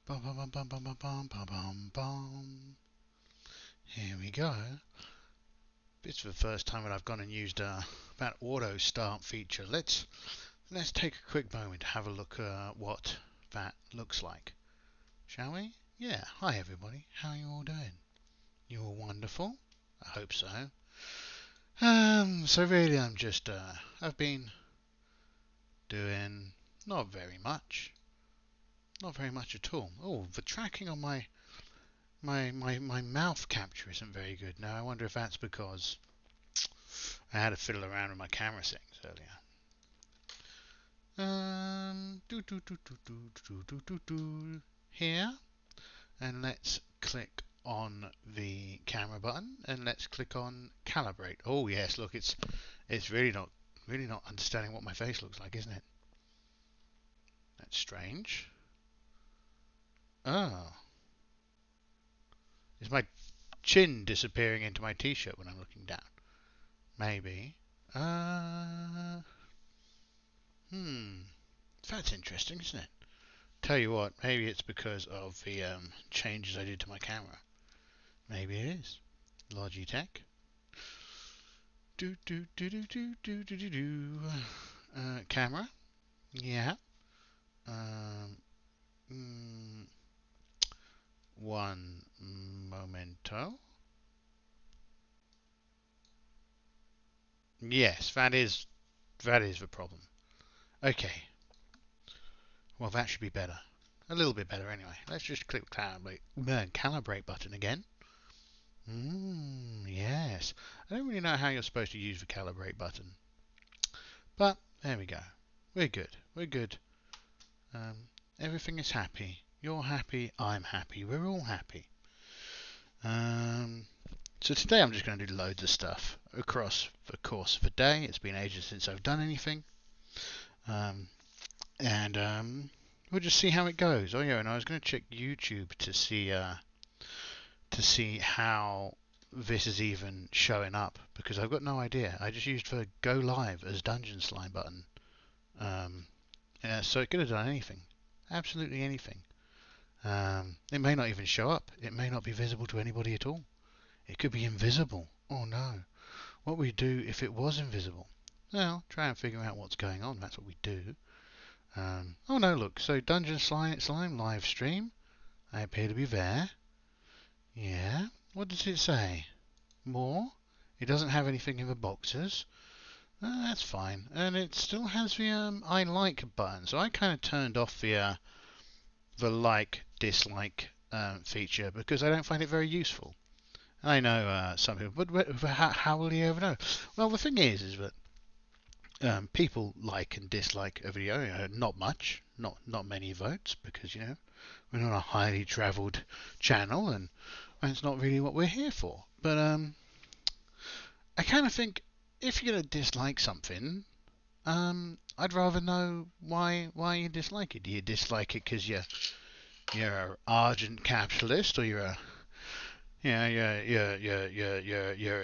Bum, bum, bum, bum, bum, bum, bum, bum, bum, bum. Here we go. It's the first time that I've gone and used that auto start feature. Let's take a quick moment to have a look at what that looks like, shall we? Yeah. Hi everybody. How are you all doing? You all wonderful? I hope so. So really, I've been doing not very much, not very much at all. Oh, the tracking on my mouth capture isn't very good now. I wonder if that's because I had to fiddle around with my camera settings earlier. Here, and let's click on the camera button, and let's click on calibrate. Oh yes, look, it's really not understanding what my face looks like, isn't it? That's strange. Oh, is my chin disappearing into my t-shirt when I'm looking down? Maybe. Uh, hmm. That's interesting, isn't it? Tell you what, maybe it's because of the changes I did to my camera. Maybe it is. Logitech. Do do do do do do do do do. Camera. Yeah. Um. mm, One momento. Yes, that is the problem. Okay. Well, that should be better. A little bit better anyway. Let's just click calibrate button again. Yes. I don't really know how you're supposed to use the calibrate button. But there we go. We're good. We're good. Um, Everything is happy. You're happy. I'm happy. We're all happy. Um, so today I'm just going to do loads of stuff across the course of the day. It's been ages since I've done anything. Um, and we'll just see how it goes. Oh yeah, and I was going to check YouTube to see how this is even showing up because I've got no idea. I just used the go live as dungeon slime button. Um, yeah, so it could have done anything, absolutely anything. It may not even show up. It may not be visible to anybody at all. It could be invisible. Oh no. What we do if it was invisible? Well, try and figure out what's going on. That's what we do. Oh no, look. So Dungeon Slime live stream. I appear to be there. Yeah. What does it say? More? It doesn't have anything in the boxes. That's fine. And it still has the I like button. So I kind of turned off the like dislike feature because I don't find it very useful. I know some people, but how will you ever know? Well, the thing is that people like and dislike a video. Not much, not many votes because we're not a highly travelled channel, and it's not really what we're here for. But I kind of think if you're gonna dislike something, I'd rather know why you dislike it. Do you dislike it because you're an ardent capitalist, or you're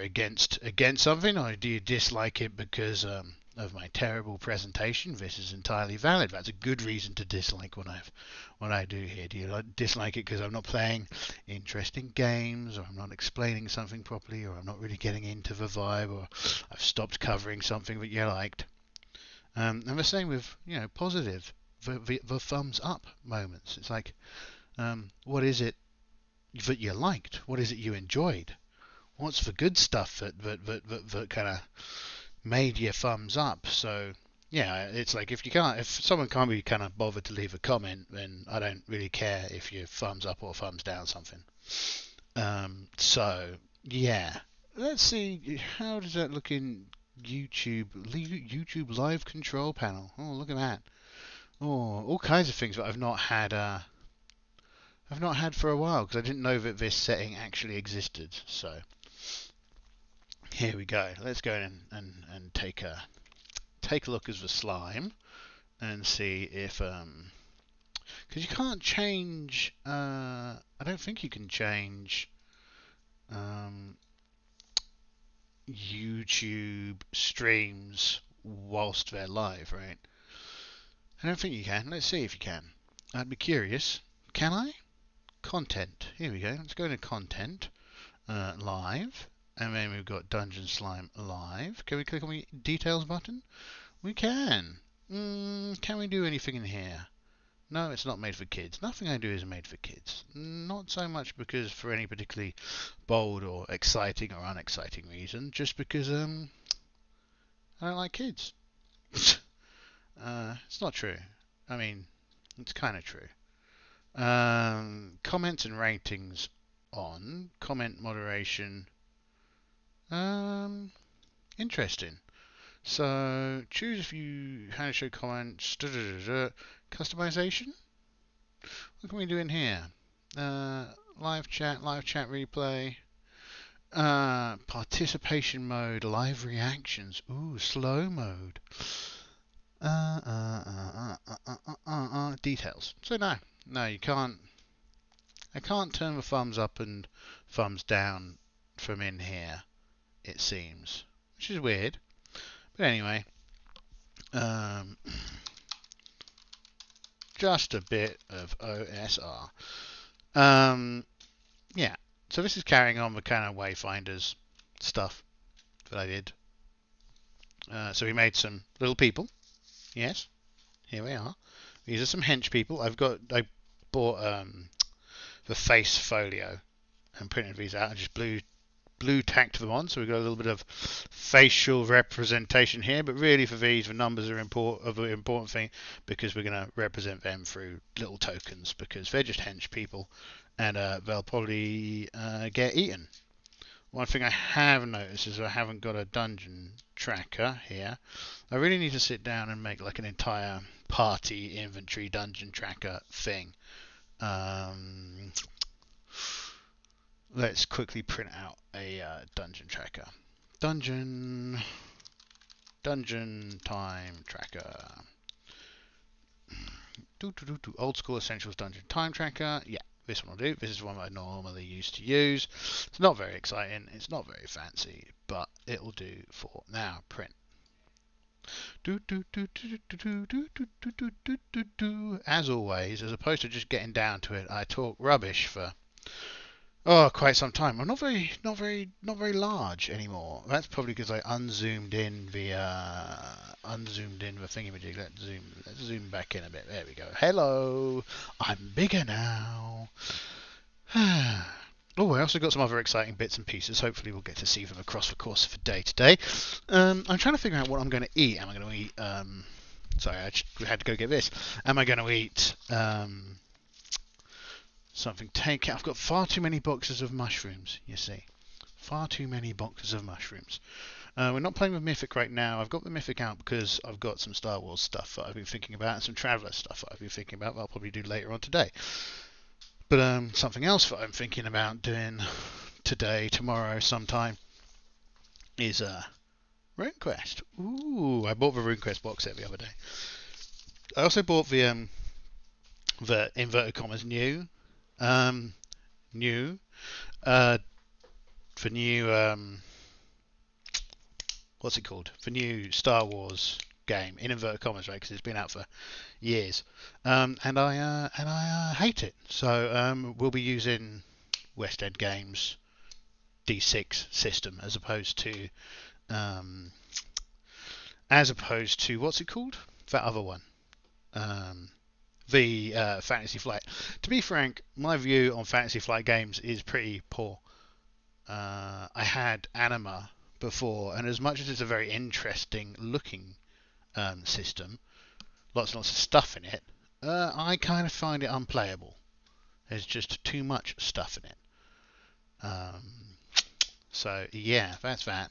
against something, or do you dislike it because of my terrible presentation? This is entirely valid. That's a good reason to dislike what I do here. Do you dislike it because I'm not playing interesting games, or I'm not explaining something properly, or I'm not really getting into the vibe, or I've stopped covering something that you liked? And the same with positive, the thumbs up moments. It's like, what is it that you liked? What is it you enjoyed? What's the good stuff that kind of made you thumbs up? So yeah, it's like if someone can't be kind of bothered to leave a comment, then I don't really care if you thumbs up or thumbs down something. So yeah, let's see how does that look in YouTube live control panel. Oh, look at that. Oh, all kinds of things that I've not had for a while because I didn't know that this setting actually existed. So here we go. Let's go in and take a look at the slime and see if because you can't change. I don't think you can change YouTube streams whilst they're live, right? I don't think you can. Let's see if you can. I'd be curious Can I? Content. Here we go. Let's go to content. Live. And then we've got Dungeon Slime Live. Can we click on the details button? We can. Can we do anything in here? No, it's not made for kids. Nothing I do is made for kids. Not so much because for any particularly bold or exciting or unexciting reason, just because I don't like kids. It's not true. I mean, it's kind of true. Comments and ratings on. Comment moderation. Interesting. So choose if you how to show comments. Customization. What can we do in here? Live chat replay. Participation mode, live reactions. Ooh, slow mode. Details. So no, you can't. I can't turn the thumbs up and thumbs down from in here. It seems, which is weird. But anyway, just a bit of OSR. Yeah. So this is carrying on the kind of Wayfinders stuff that I did. So we made some little people. Yes, here we are. These are some hench people. I bought the face folio and printed these out and just blue tacked them on. So we've got a little bit of facial representation here. But really for these, the numbers are the important thing because we're going to represent them through little tokens because they're just hench people and they'll probably get eaten. One thing I have noticed is I haven't got a dungeon tracker here. I really need to sit down and make like an entire party inventory dungeon tracker thing. Let's quickly print out a dungeon tracker. Dungeon time tracker. Old school essentials dungeon time tracker. Yeah. This one will do. This is one I normally used to use. It's not very exciting. It's not very fancy, but it will do for now. Print. As always, as opposed to just getting down to it, I talk rubbish for quite some time. I'm not very large anymore. That's probably because I unzoomed in the thingamajig. Let's zoom back in a bit. There we go. Hello, I'm bigger now. Oh, I also got some other exciting bits and pieces. Hopefully we'll get to see them across the course of the day today. I'm trying to figure out what I'm going to eat. Am I going to eat... sorry, I had to go get this. Am I going to eat something? I've got far too many boxes of mushrooms, you see. Far too many boxes of mushrooms. We're not playing with Mythic right now. I've got the Mythic out because I've got some Star Wars stuff that I've been thinking about and some Traveller stuff that I've been thinking about that I'll probably do later on today. But something else that I'm thinking about doing today, tomorrow, sometime is RuneQuest. Ooh, I bought the RuneQuest box set the other day. I also bought the inverted commas new for new what's it called? For new Star Wars game in inverted commas, right? Because it's been out for years, and I hate it. So we'll be using West End Games D6 system as opposed to what's it called? That other one, the Fantasy Flight. To be frank, my view on Fantasy Flight games is pretty poor. I had Anima before, and as much as it's a very interesting looking system, lots and lots of stuff in it, I kind of find it unplayable. There's just too much stuff in it. So yeah, that's that.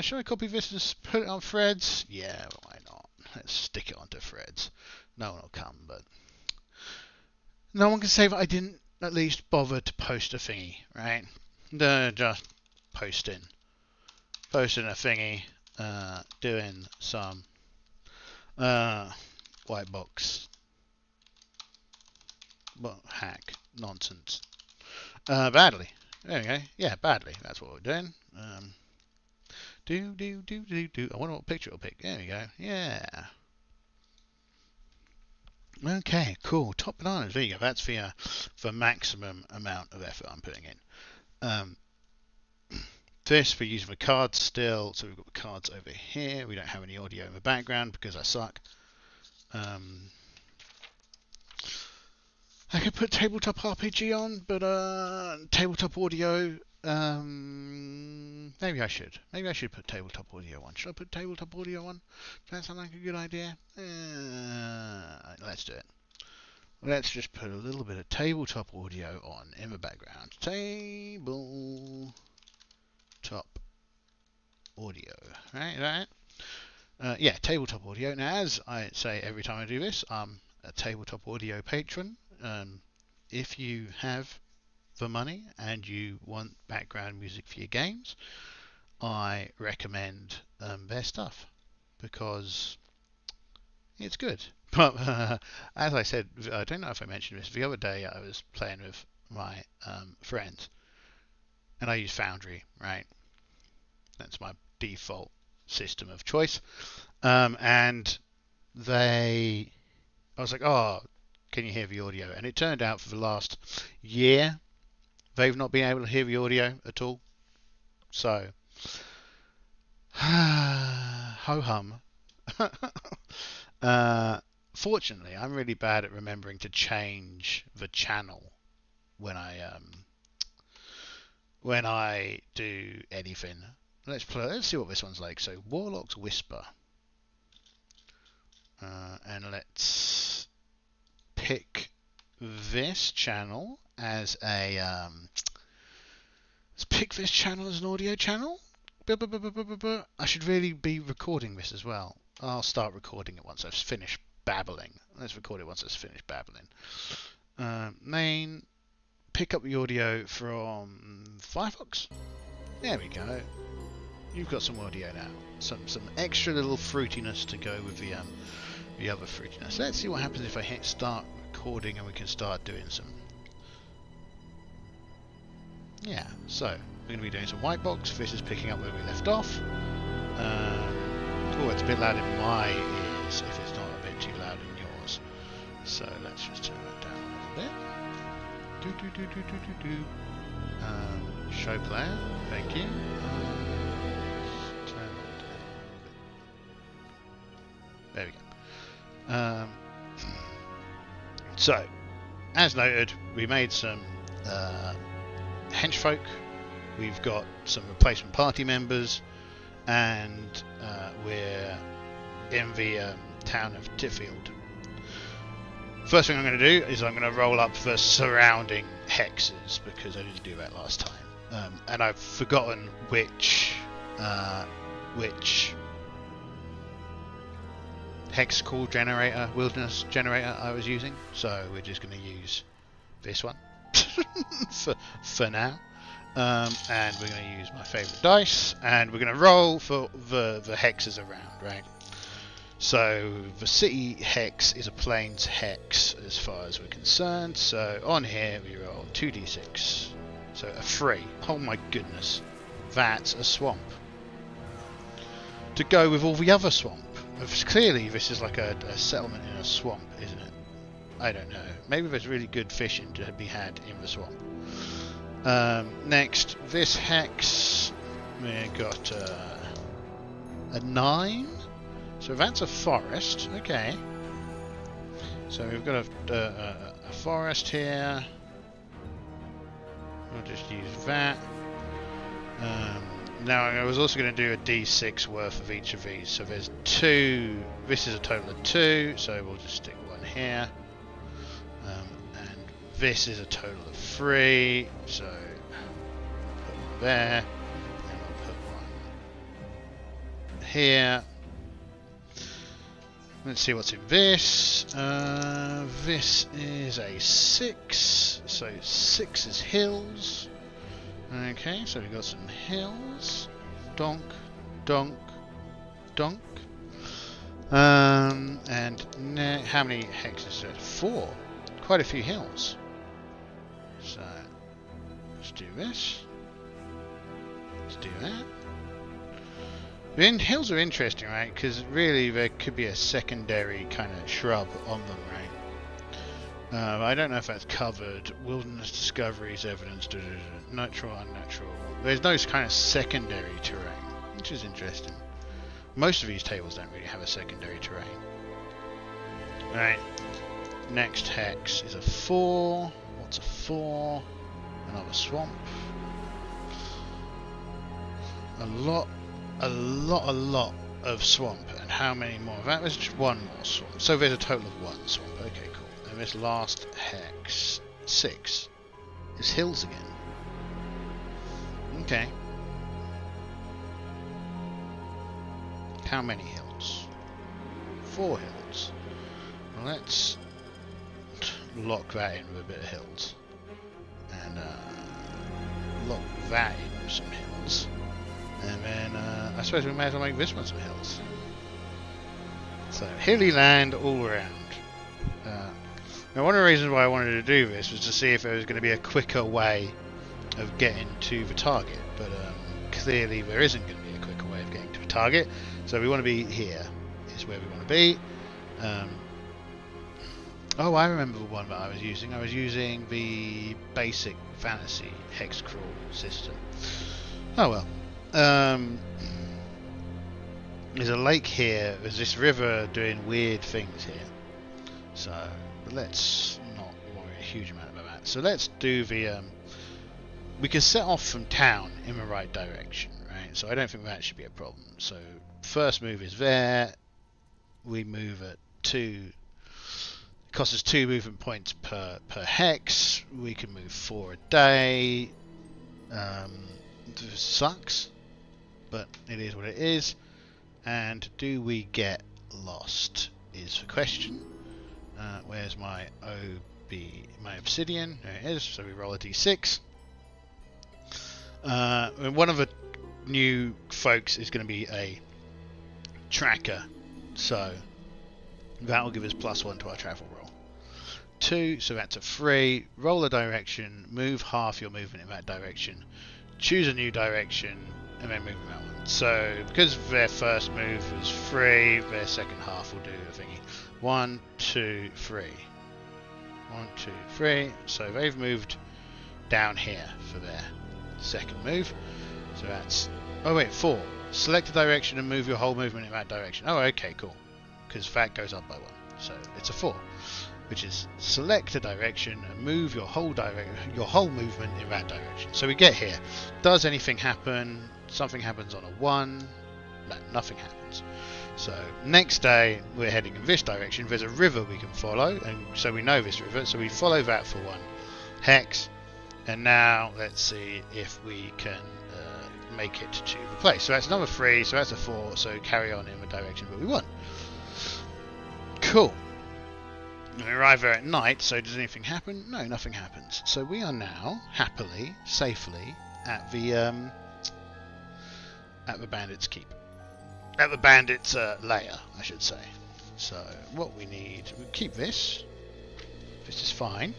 Should I copy this and put it on threads? Yeah, why not? Let's stick it onto threads. No one will come, but no one can say that I didn't at least bother to post a thingy, right? Just posting a thingy, doing some white box hack nonsense. Badly. There we go. Yeah, badly. That's what we're doing. I wonder what picture it'll pick. There we go. Yeah. Okay, cool. Top bananas. There you go. That's for maximum amount of effort I'm putting in. This for using the cards still. So we've got the cards over here. We don't have any audio in the background because I suck. I could put tabletop RPG on, but tabletop audio. Maybe I should. Maybe I should put tabletop audio on. Should I put tabletop audio on? Does that sound like a good idea? Let's do it. Let's just put a little bit of tabletop audio on in the background. Tabletop audio. Right? Yeah, tabletop audio. Now, as I say every time I do this, I'm a tabletop audio patron. If you have the money and you want background music for your games, I recommend their stuff because it's good. But as I said, I don't know if I mentioned this, the other day I was playing with my friends and I use Foundry, right? That's my default system of choice. And I was like, oh, can you hear the audio? And it turned out for the last year, they've not been able to hear the audio at all. So, ho-hum. Fortunately, I'm really bad at remembering to change the channel when I do anything. Let's see what this one's like. So, Warlock's Whisper. And let's pick this channel as a let's pick this channel as an audio channel. I should really be recording this as well. I'll start recording it once I've finished babbling. Let's record it once I've finished babbling. Main, pick up the audio from Firefox. There we go. You've got some audio now. Some extra little fruitiness to go with the other fruitiness. Let's see what happens if I hit start recording and we can start doing some. Yeah, so we're going to be doing some white box. This is picking up where we left off. Oh, it's a bit loud in my ears if it's not a bit too loud in yours. So let's just turn that down a little bit. Show player, thank you. Turn that down a little bit. There we go. So, as noted, we made some henchfolk. We've got some replacement party members, and we're in the town of Titfield. First thing I'm going to do is I'm going to roll up the surrounding hexes because I didn't do that last time, and I've forgotten which hex core generator, wilderness generator I was using, so we're just going to use this one for now. And we're going to use my favourite dice, and we're going to roll for the hexes around, right? So the city hex is a plains hex as far as we're concerned. So on here we roll 2d6, so a 3. Oh my goodness, that's a swamp. To go with all the other swamp. Clearly this is like a settlement in a swamp, isn't it? I don't know. Maybe there's really good fishing to be had in the swamp. Next, this hex, we got a 9, so that's a forest. Okay, so we've got a forest here. We'll just use that. Now I was also going to do a d6 worth of each of these. So there's 2. This is a total of 2, so we'll just stick 1 here. And this is a total of 3, so we'll put 1 there, and we'll put 1 here. Let's see what's in this. This is a 6, so 6 is hills. Okay, so we've got some hills. Donk, donk, donk. And how many hexes is there? 4. Quite a few hills. So let's do this. Let's do that. Hills are interesting, right? Because really there could be a secondary kind of shrub on them, right? I don't know if that's covered. Wilderness discoveries, evidence, natural, unnatural. There's no kind of secondary terrain, which is interesting. Most of these tables don't really have a secondary terrain. Right. Next hex is a 4. What's a 4? Another swamp. A lot of swamp. And how many more of that? There's just one more swamp. So there's a total of 1 swamp. Okay, cool. And this last hex, 6, is hills again. Okay. How many hills? 4 hills. Well, let's lock that in with a bit of hills. And lock that in with some hills. And then I suppose we may as well make this one some hills. So, hilly land all around. Now, one of the reasons why I wanted to do this was to see if there was going to be a quicker way of getting to the target. But clearly there isn't going to be a quicker way of getting to the target. So we want to be here, is where we want to be. Oh, I remember the one that I was using. I was using the basic fantasy hex crawl system. Oh well. There's a lake here. There's this river doing weird things here. So let's not worry a huge amount about that. So let's do the... we can set off from town in the right direction, right? So I don't think that should be a problem. So first move is there. We move at 2. It costs us 2 movement points per hex. We can move 4 a day. This sucks, but it is what it is. And do we get lost is the question. Where's my my obsidian? There it is. So we roll a d6. And one of the new folks is going to be a tracker, so that will give us +1 to our travel roll. 2, so that's a 3. Roll a direction, move half your movement in that direction, choose a new direction, and then move in that one. So because their first move was 3, their second half will do the thingy. 1, 2, 3. 1, 2, 3. So they've moved down here for their second move. So that's... oh wait, 4. Select a direction and move your whole movement in that direction. Oh, okay, cool. Because that goes up by 1. So it's a 4. Which is select a direction and move your whole movement in that direction. So we get here. Does anything happen? Something happens on a 1. No, nothing happens. So next day we're heading in this direction. There's a river we can follow, and so we know this river. So we follow that for 1 hex. And now let's see if we can make it to the place. So that's another 3. So that's a 4. So carry on in the direction that we want. Cool. And we arrive there at night, so does anything happen? No, nothing happens. So we are now, happily, safely, at the bandit's keep. At the bandit's lair, I should say. So, what we need... we keep this. This is fine.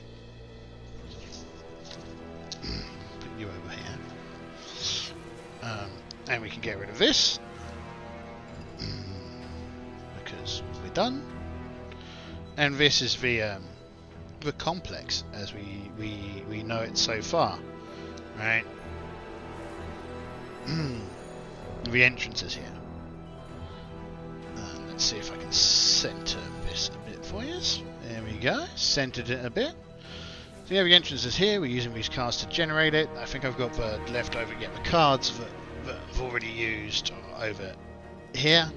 Put you over here. And we can get rid of this. Because we're done. And this is the complex as we know it so far, right? The entrance is here. Let's see if I can center this a bit for you. There we go, centered it a bit. So yeah, the entrance is here. We're using these cards to generate it. I think I've got the leftover get the cards that I've already used over here.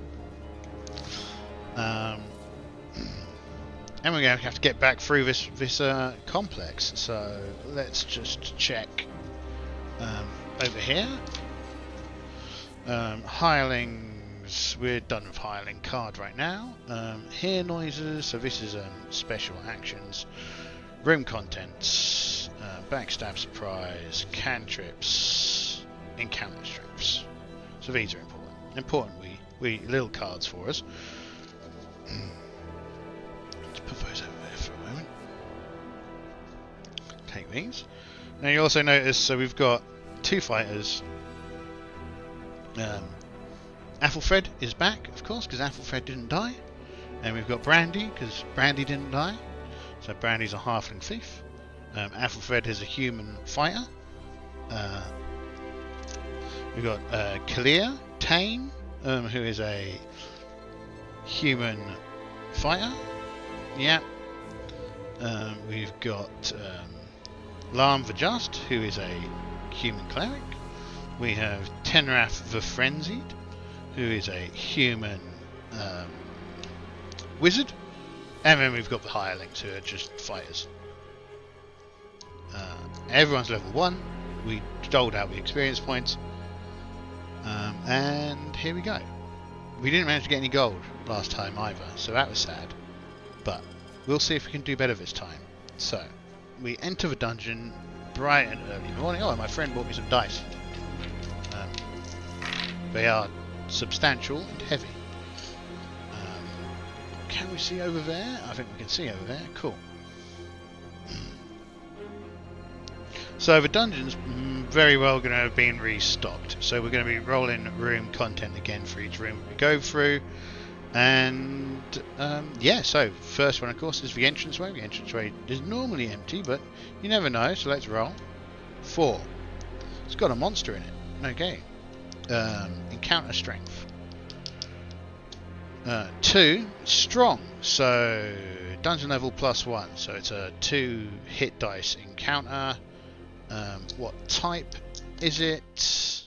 And we're going to have to get back through this complex. So let's just check over here. Hirelings, we're done with hireling card right now. Hear noises, so this is special actions. Room contents, backstab surprise, cantrips, encounter traps. So these are important. Important we little cards for us. Put those over there for a moment. Take these. Now you also notice, so we've got 2 fighters. Athelfred is back, of course, because Athelfred didn't die. And we've got Brandy, because Brandy didn't die. So Brandy's a halfling thief. Athelfred is a human fighter. We've got Kalia Tane, who is a human fighter. Yeah. We've got Larm Vajust, who is a human cleric. We have Tenrath the Frenzied, who is a human wizard. And then we've got the hirelings, who are just fighters. Everyone's level 1. We doled out the experience points. And here we go. We didn't manage to get any gold last time either, so that was sad. But we'll see if we can do better this time. So, we enter the dungeon bright and early in the morning. Oh, my friend bought me some dice. They are substantial and heavy. Can we see over there? I think we can see over there. Cool. So the dungeon's very well going to have been restocked. So we're going to be rolling room content again for each room we go through. And yeah, so first one of course is the entranceway. The entranceway is normally empty, but you never know, so let's roll. 4. It's got a monster in it. Okay. Encounter strength. 2, strong. So dungeon level +1. So it's a 2 hit dice encounter. What type is it?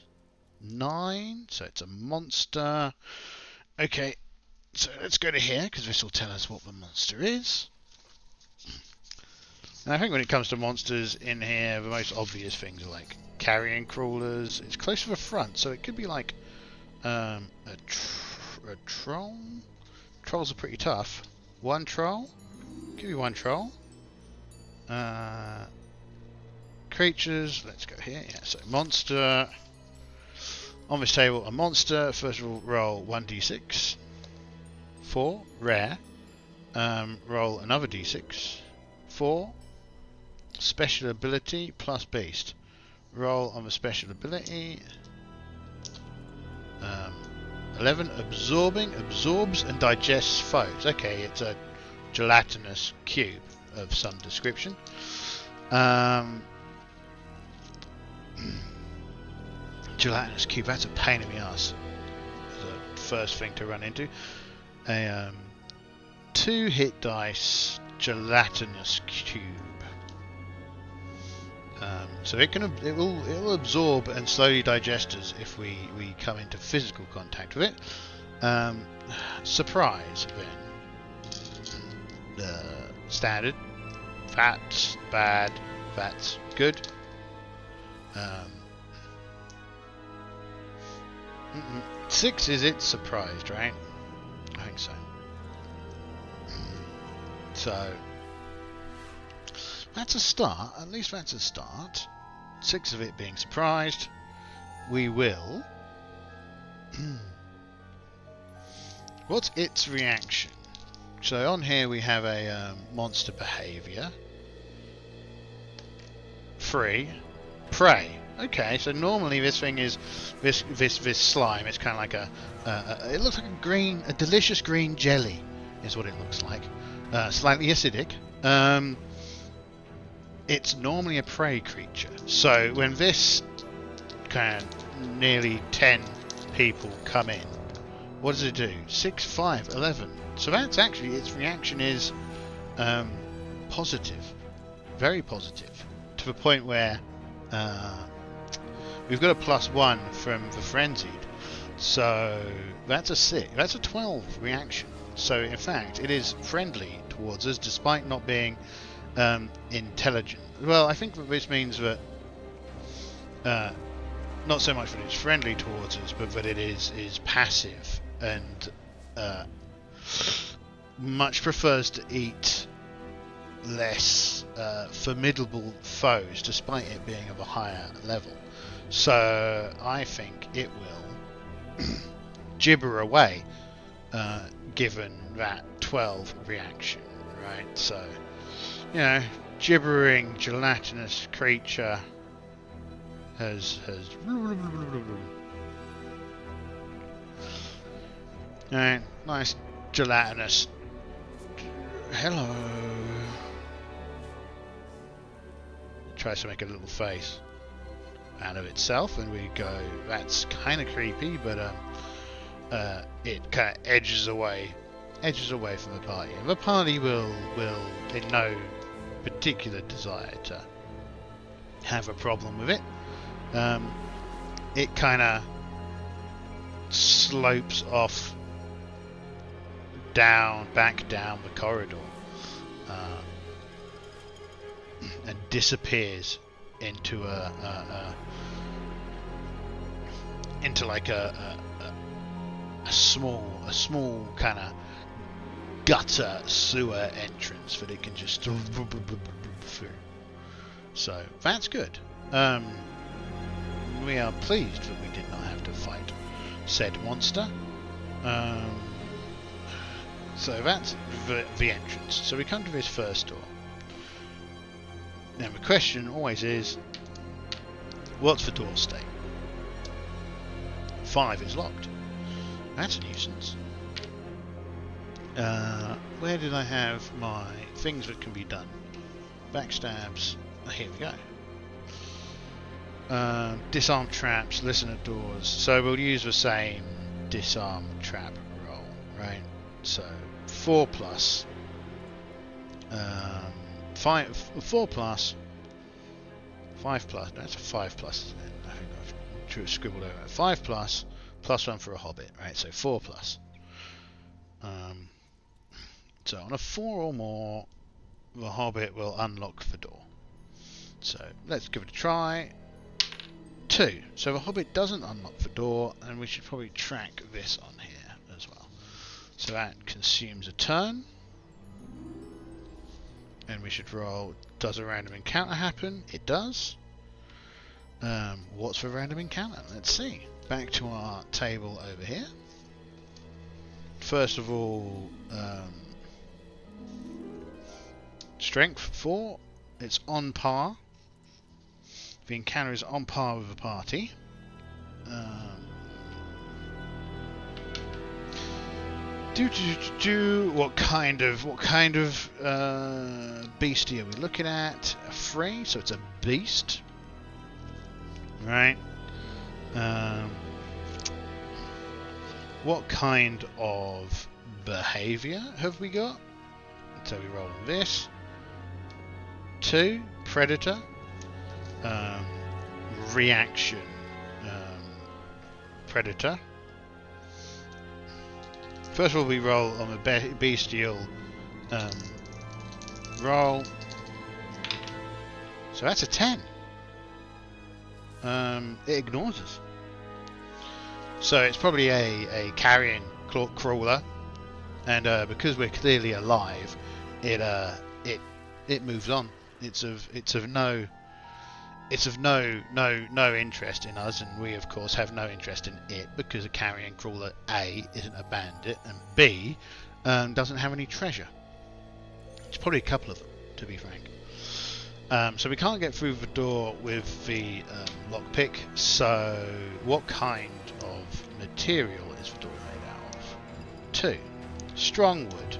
9. So it's a monster. Okay. So let's go to here, because this will tell us what the monster is. And I think when it comes to monsters in here, the most obvious things are like carrion crawlers. It's close to the front, so it could be like a troll. Trolls are pretty tough. 1 troll. Give me 1 troll. Creatures. Let's go here. Yeah. So monster. On this table, a monster. First of all, roll 1d6. 4, rare. Roll another d6. 4, special ability plus beast. Roll on the special ability. 11, absorbing, absorbs and digests foes. Okay, it's a gelatinous cube of some description. Gelatinous cube, that's a pain in the ass. The first thing to run into. A 2 hit dice gelatinous cube. So it will absorb and slowly digest us if we come into physical contact with it. Surprise then. Standard. That's bad. That's good. 6 is it surprised, right? I think so. So that's a start. At least that's a start. 6 of it being surprised. We will. What's its reaction? So on here we have a monster behavior. 3. Prey. Okay, so normally this thing is this slime. It's kind of like it looks like a delicious green jelly, is what it looks like. Slightly acidic. It's normally a prey creature. So when this kind of nearly 10 people come in, what does it do? 6, 5, 11. So that's actually its reaction is positive, very positive, to the point where. We've got a +1 from the frenzied, so that's a 6. That's a 12 reaction. So in fact, it is friendly towards us, despite not being intelligent. Well, I think that this means that not so much that it's friendly towards us, but that it is passive and much prefers to eat less formidable foes, despite it being of a higher level. So I think it will gibber away, given that 12 reaction, right? So, you know, gibbering gelatinous creature has alright, nice gelatinous. Hello. tries to make a little face out of itself, and we go, that's kind of creepy, but it kind of edges away from the party, and the party will in no particular desire to have a problem with it. It kind of slopes off back down the corridor, and disappears into like a small kind of gutter sewer entrance that it can just through. So that's good. We are pleased that we did not have to fight said monster. So that's the entrance. So we come to this first door. Now the question always is, what's the door state? 5 is locked. That's a nuisance. Where did I have my things that can be done? Backstabs. Here we go. Disarm traps, listen at doors. So we'll use the same disarm trap roll, right? So 4 plus. 4 plus. 5 plus. No, it's a 5 plus, isn't it? I think I've scribbled over it. 5 plus. Plus 1 for a hobbit, right? So 4 plus. So on a 4 or more, the hobbit will unlock the door. So let's give it a try. 2. So the hobbit doesn't unlock the door, and we should probably track this on here as well. So that consumes a turn. And we should roll, does a random encounter happen? It does. What's the random encounter? Let's see. Back to our table over here. First of all, strength 4. It's on par. The encounter is on par with the party. What kind of beastie are we looking at? A Frey, so it's a beast, right? What kind of behavior have we got? So we roll on this. 2, predator. Reaction, predator. First of all, we roll on the bestial roll. So that's a 10. It ignores us. So it's probably a carrion crawler, and because we're clearly alive, it moves on. It's of no interest in us, and we of course have no interest in it, because a carrion crawler A isn't a bandit, and B doesn't have any treasure. It's probably a couple of them, to be frank. So we can't get through the door with the lockpick. So what kind of material is the door made out of? 2. Strong wood.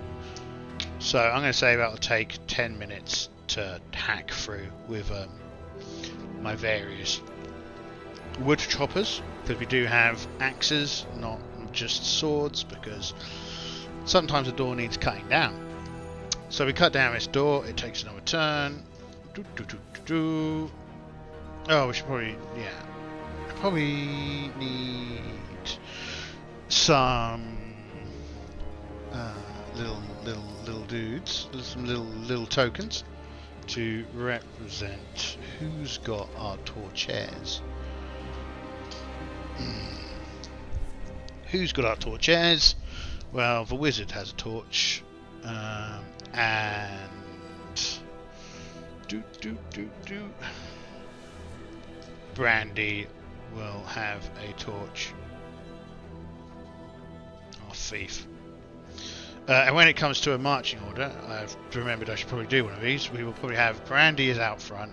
So I'm going to say that'll take 10 minutes to hack through with my various wood choppers, because we do have axes, not just swords, because sometimes a door needs cutting down. So we cut down this door, it takes another turn. Oh, we should probably need some little dudes, some little tokens to represent who's got our torches. Who's got our torches? Well, the wizard has a torch, and Brandy will have a torch. Our thief. And when it comes to a marching order, I've remembered I should probably do one of these. We will probably have Brandy is out front.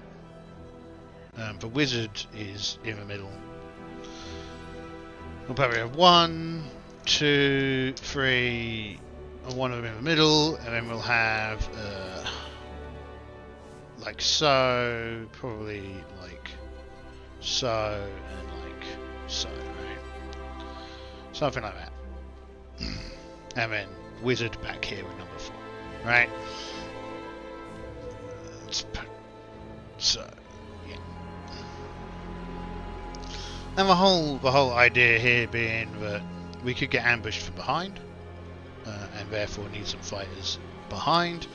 The wizard is in the middle. We'll probably have 1, 2, 3, and one of them in the middle, and then we'll have like so, probably like so, and like so, right? Something like that. And then wizard back here with number 4, right? So, yeah. And the whole idea here being that we could get ambushed from behind, and therefore need some fighters behind,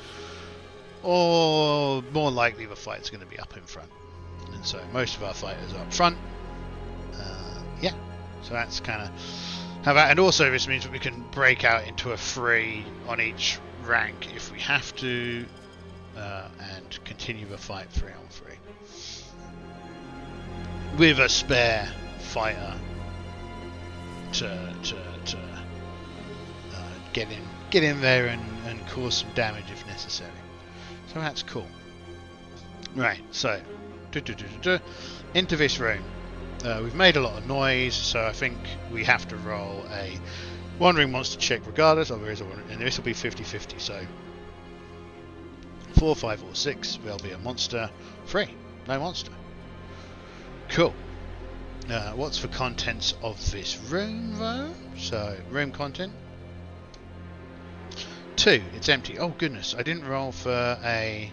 or more likely the fight's going to be up in front, and so most of our fighters are up front. Yeah, so that's kind of how that, and also this means that we can break out into a 3 on each rank if we have to, and continue the fight 3 on 3 with a spare fighter to get in there and cause some damage if necessary. So that's cool. Right, so into this room. We've made a lot of noise, so I think we have to roll a wandering monster check regardless. Oh, there is a one, and this will be 50-50. So 4, 5, or 6, there'll be a monster. 3, no monster. Cool. What's the contents of this room, though? So room content. 2, it's empty. Oh goodness, I didn't roll for a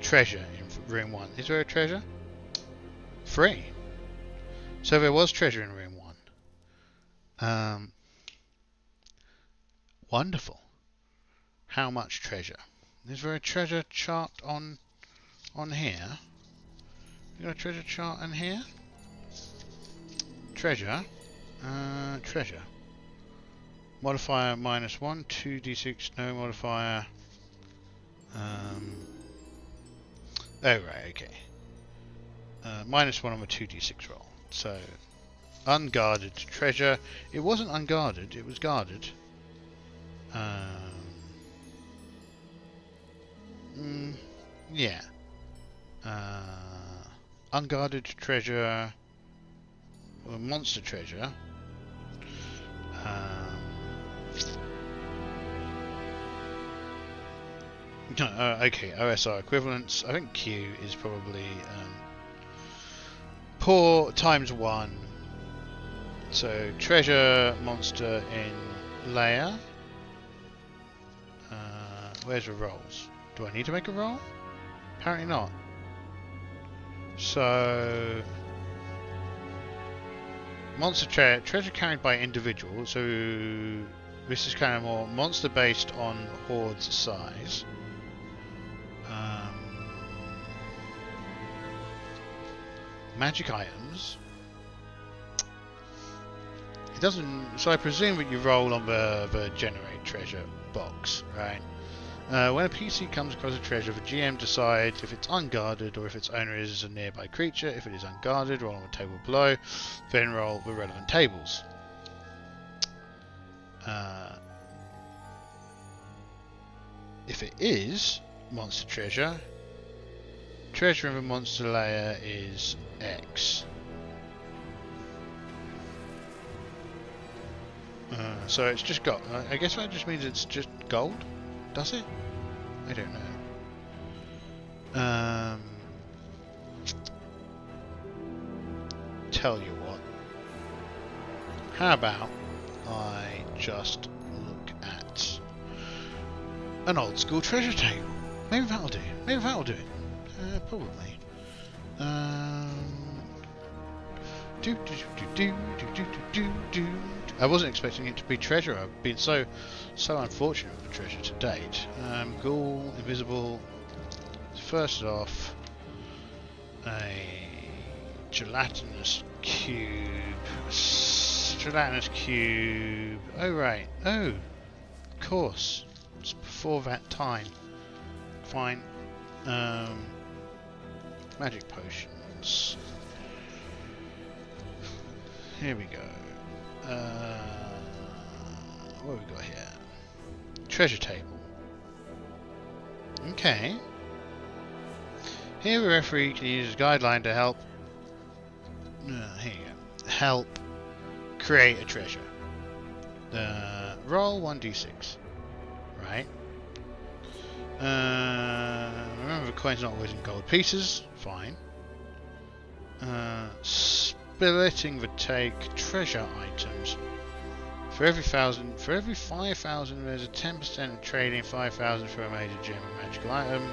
treasure in room 1. Is there a treasure? 3. So there was treasure in room 1. Wonderful. How much treasure? Is there a treasure chart on here? You got a treasure chart in here? Treasure. Treasure. Modifier -1, 2d6, no modifier. Oh right, okay. -1 on the 2d6 roll. So, unguarded treasure. It wasn't unguarded, it was guarded. Yeah. Unguarded treasure. Or monster treasure. Okay, OSR equivalents. I think Q is probably poor ×1. So treasure monster in layer. Where's the rolls? Do I need to make a roll? Apparently not. So monster treasure carried by individual. So this is kind of more monster based on horde's size. Magic items. It doesn't. So I presume that you roll on the generate treasure box, right? When a PC comes across a treasure, the GM decides if it's unguarded or if its owner is a nearby creature. If it is unguarded, roll on the table below, then roll the relevant tables. If it is monster treasure, treasure in the monster layer is X. So it's just got. I guess that just means it's just gold. Does it? I don't know. Tell you what. How about I just look at an old school treasure table? Maybe that'll do. Maybe that'll do it. Probably. I wasn't expecting it to be treasure. I've been so unfortunate with treasure to date. Ghoul, invisible. First off, a gelatinous cube. Gelatinous cube. Oh right. Oh, of course. It's before that time. Fine. Magic potions. Here we go. What have we got here? Treasure table. Okay. Here the referee can use a guideline to help. Here you go. Help create a treasure. Roll 1d6. Right. Remember, the coin's not always in gold pieces. Fine. Splitting the take treasure items. For every 5,000, there's a 10% of trading. 5,000 for a major gem or magical item.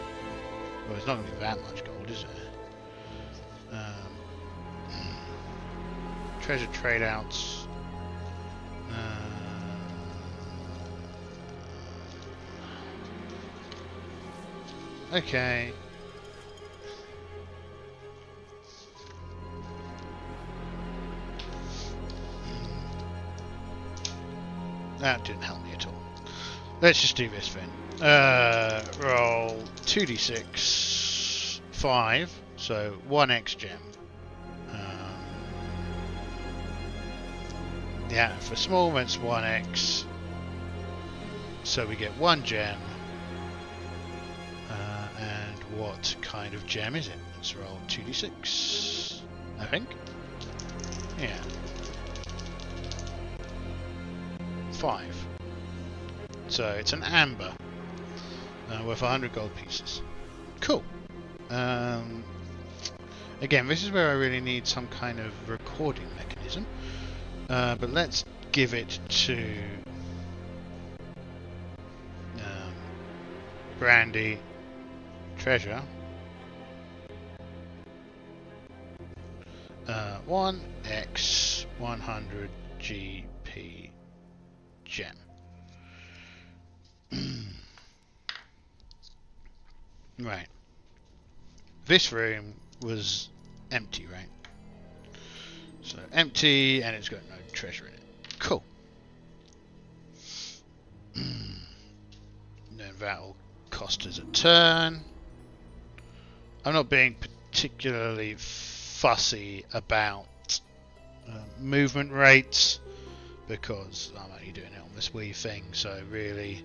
Well, it's not going to be that much gold, is it? Treasure trade outs. Okay. That didn't help me at all. Let's just do this then. Roll 2d6, 5, so 1x gem. Yeah, for small that's 1x, so we get 1 gem. And what kind of gem is it? Let's roll 2d6, I think. Yeah. 5. So it's an amber worth 100 gold pieces. Cool. Again, this is where I really need some kind of recording mechanism. But let's give it to Brandy Treasure. 1x 100 GP gem. Right. This room was empty, right? So empty, and it's got no treasure in it. Cool. Then that'll cost us a turn. I'm not being particularly fussy about movement rates, because I'm only doing it on this wee thing, so really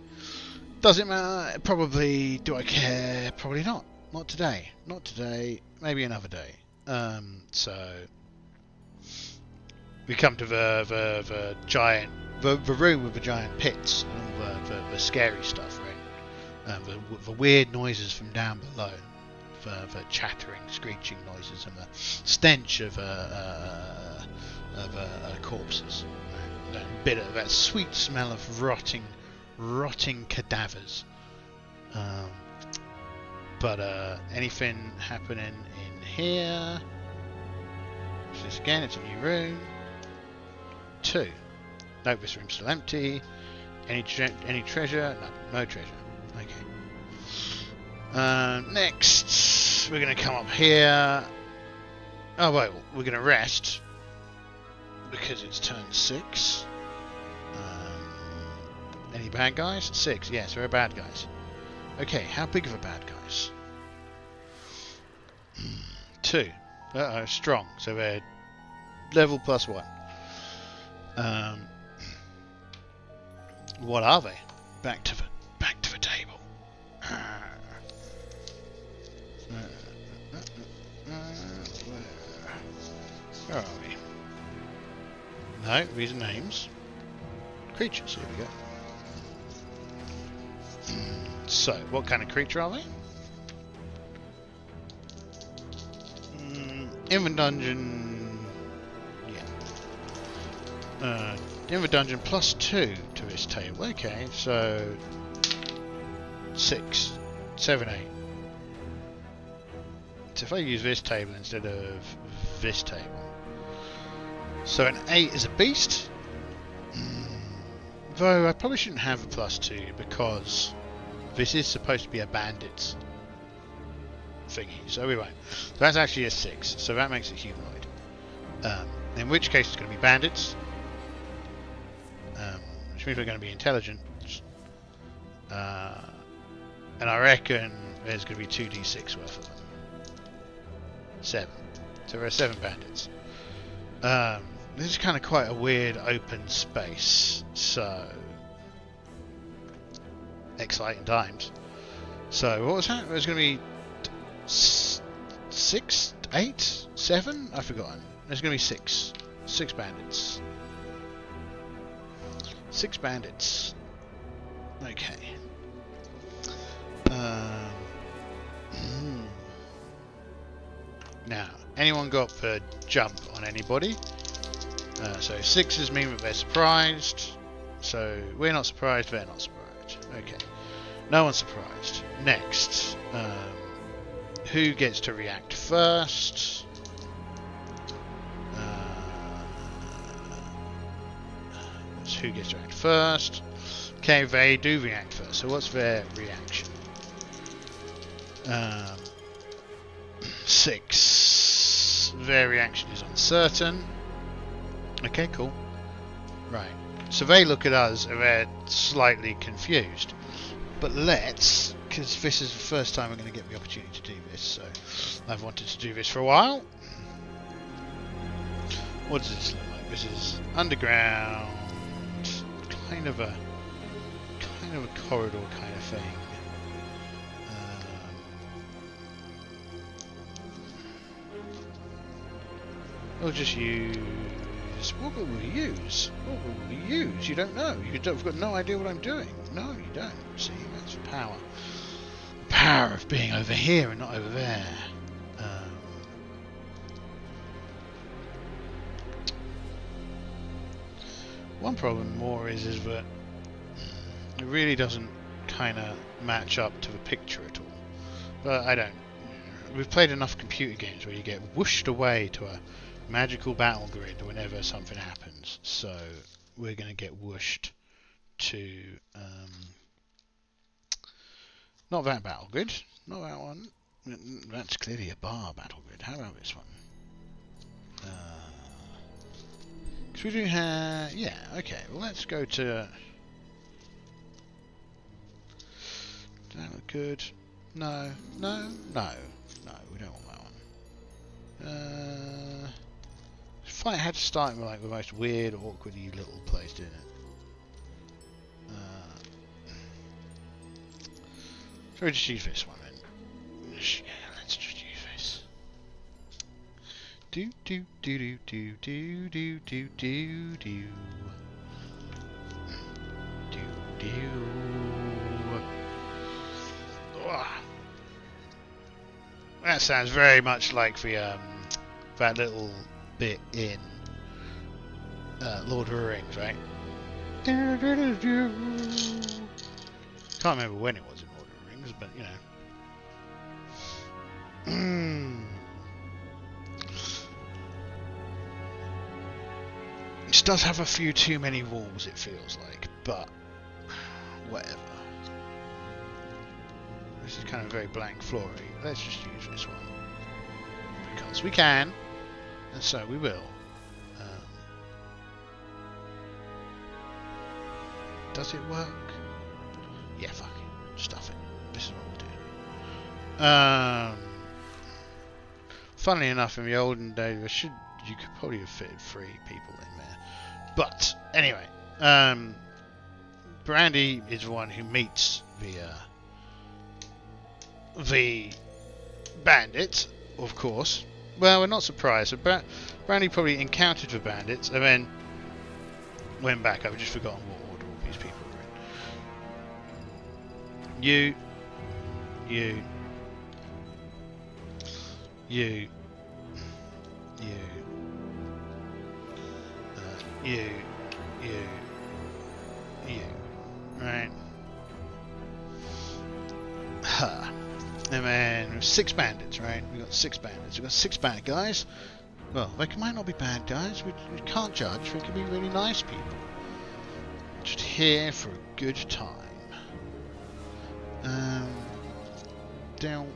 doesn't matter. Probably, do I care? Probably not. Not today. Not today. Maybe another day. So we come to the giant, the room with the giant pits and all the scary stuff, right? The weird noises from down below, the chattering, screeching noises, and the stench of corpses. Right? That sweet smell of rotting cadavers. But anything happening in here? This again, it's a new room. 2. Nope, this room's still empty. Any treasure? No treasure. Okay. Next, we're going to come up here. Oh wait, we're going to rest because it's turn 6. Any bad guys? 6. Yes, there are bad guys. Okay, how big of a bad guys? 2. Strong. So they're level +1. What are they? Back to the table. Where are we? No, these are names. Creatures. Here we go. So, what kind of creature are they? In the dungeon, yeah. In the dungeon +2 to this table. Okay, so 6, 7, 8. So if I use this table instead of this table, so an 8 is a beast. Though I probably shouldn't have a +2 because this is supposed to be a bandit's thingy, so we won't. So that's actually a 6, so that makes it humanoid. In which case it's going to be bandits, which means we're going to be intelligent. And I reckon there's going to be 2d6 worth of them. 7. So there are 7 bandits. This is kind of quite a weird open space, so exciting times. So what was that? It was going to be 6, 8, 7? I've forgotten. There's going to be 6. 6 bandits. 6 bandits. Okay. Now, anyone got the jump on anybody? So 6s mean that they're surprised. So we're not surprised, they're not surprised. Okay. No one's surprised. Next. Who gets to react first? Who gets to react first? Okay, they do react first. So what's their reaction? 6. Their reaction is uncertain. Okay, cool. Right. So they look at us and they're slightly confused. But let's, because this is the first time we're going to get the opportunity to do this, so I've wanted to do this for a while. What does this look like? This is underground, kind of a corridor kind of thing. We'll just use. What will we use? What will we use? You don't know. You've got no idea what I'm doing. No, you don't. See, that's the power. The power of being over here and not over there. One problem more is that it really doesn't kind of match up to the picture at all. But I don't. We've played enough computer games where you get whooshed away to a magical battle grid whenever something happens, so we're going to get whooshed to not that battle grid, not that one. That's clearly a bar battle grid. How about this one? Because we do have, yeah, okay. Well, let's go to. Does that look good? No, no, no, no. We don't want that one. Fight had to start with like the most weird, awkwardy little place, didn't it? So we just use this one then. Yeah, let's just use this. Do do do do do do do do do do do do. That sounds very much like the that little bit in Lord of the Rings, right? Can't remember when it was in Lord of the Rings, but you know. It does have a few too many walls, it feels like, but whatever. This is kind of very blank floory. Let's just use this one because we can. And so we will. Does it work? Yeah, fuck it. Stuff it. This is what we'll do. Funnily enough, in the olden days, you could probably have fitted 3 people in there. But anyway, Brandy is the one who meets the bandit, of course. Well, we're not surprised. So Brandy probably encountered the bandits and then went back. I've just forgotten what order all these people were in. You. Right. Ha. And then 6 bandits, right? We've got 6 bandits. We've got 6 bad guys. Well, they might not be bad guys. We can't judge. They could be really nice people. Just here for a good time. Down.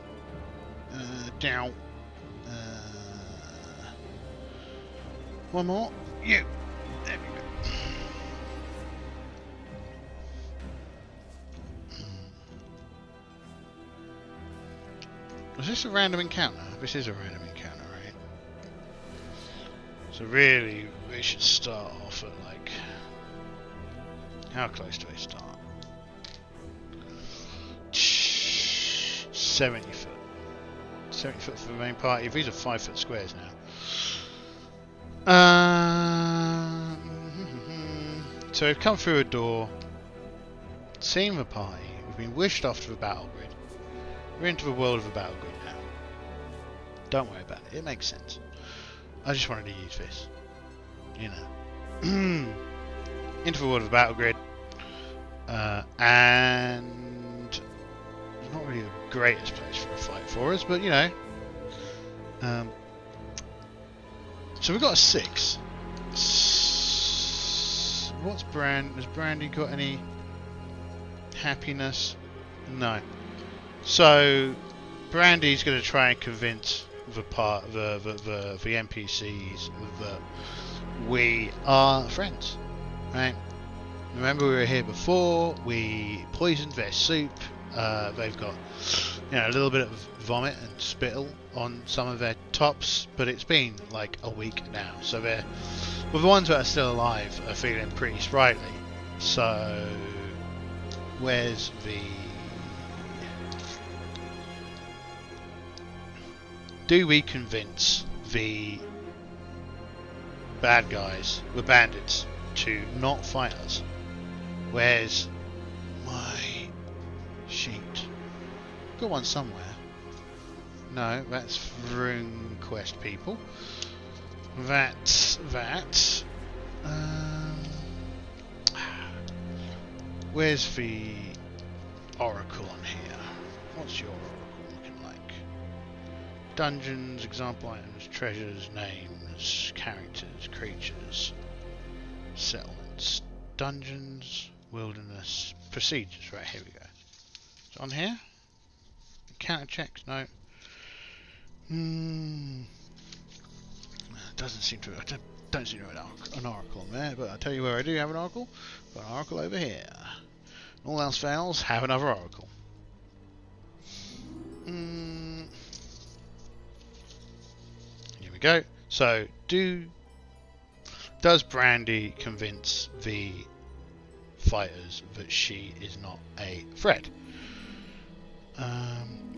One more. You. There we go. Was this a random encounter? This is a random encounter, right? So really, we should start off at like... How close do we start? 70 foot. 70 foot for the main party. These are 5 foot squares now. So we've come through a door, seen the party, we've been wished off to the battle grid. We're into the world of the battle grid Don't worry about it. It makes sense. I just wanted to use this. You know. Into the world of the battle grid. And it's not really the greatest place for a fight for us, but you know. So we've got a 6. What's has Brandy got any happiness? No. So Brandy's going to try and convince the NPCs that we are friends, right? Remember, we were here before. We poisoned their soup. They've got, you know, a little bit of vomit and spittle on some of their tops, but it's been like a week now, so they're, well, the ones that are still alive are feeling pretty sprightly. So where's the... Do we convince the bad guys, the bandits, to not fight us? Where's my sheet? Got one somewhere. No, that's Rune Quest people. That's that. Where's the Oracle on here? What's your Oracle looking like? Dungeons, example items, treasures, names, characters, creatures, settlements, dungeons, wilderness, procedures. Right, here we go. It's on here. Counter checks, no. Doesn't seem to. I don't seem to have an oracle on there, but I'll tell you where I do have an oracle. Got an oracle over here. All else fails, have another oracle. Here we go. So, does Brandy convince the fighters that she is not a threat?